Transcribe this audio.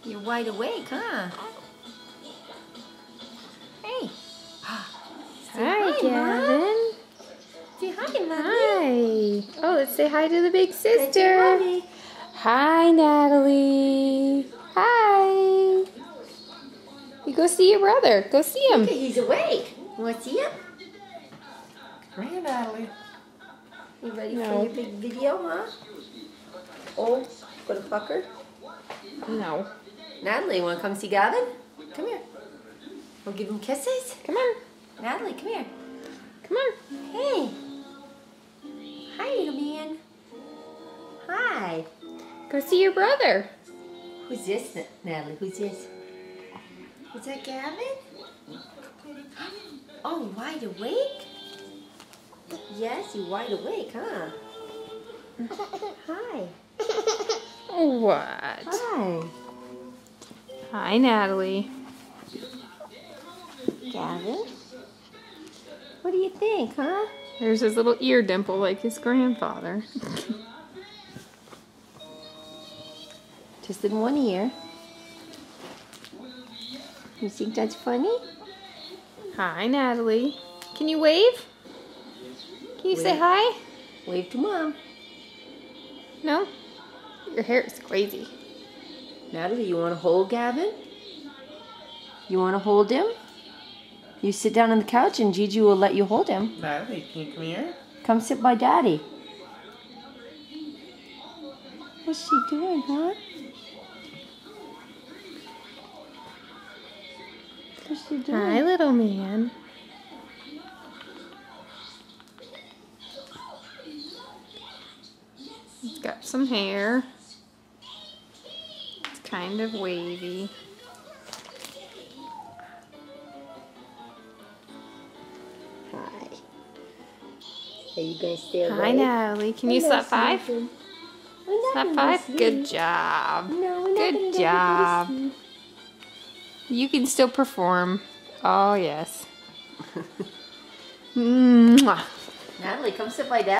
You're wide awake, huh? Hey. Hi, Gavin. Say hi, Mommy. Hi. Oh, let's say hi to the big Say sister. Mommy. Hi, Natalie. Hi. You go see your brother. Go see him. Look, he's awake. You want to see him? Come here, Natalie. You ready No. for your big video, huh? Oh, gonna fuck her? No. Natalie, you want to come see Gavin? Come here. We'll give him kisses. Come on. Natalie, come here. Come on. Hey. Hi, little man. Hi. Go see your brother. Who's this, Natalie? Who's this? Is that Gavin? Oh, wide awake? Yes, you're wide awake, huh? Hi. What? Hi. Hi, Natalie. Gavin? What do you think, huh? There's his little ear dimple like his grandfather. Just in one ear. You think that's funny? Hi, Natalie. Can you wave? Can you say Wave. hi? Wave to Mom. No? Your hair is crazy. Natalie, you want to hold Gavin? You want to hold him? You sit down on the couch and Gigi will let you hold him. Natalie, can you come here? Come sit by Daddy. What's she doing, huh? What's she doing? Hi, little man. He's got some hair. It's kind of wavy. Hi. Are you going to stay awake? Hi, Natalie. Can you slap five? Slap five? Good job. No, we're not Good gonna job. Go to sleep. You can still perform. Oh, yes. Mwah. Natalie, come sit by Dad.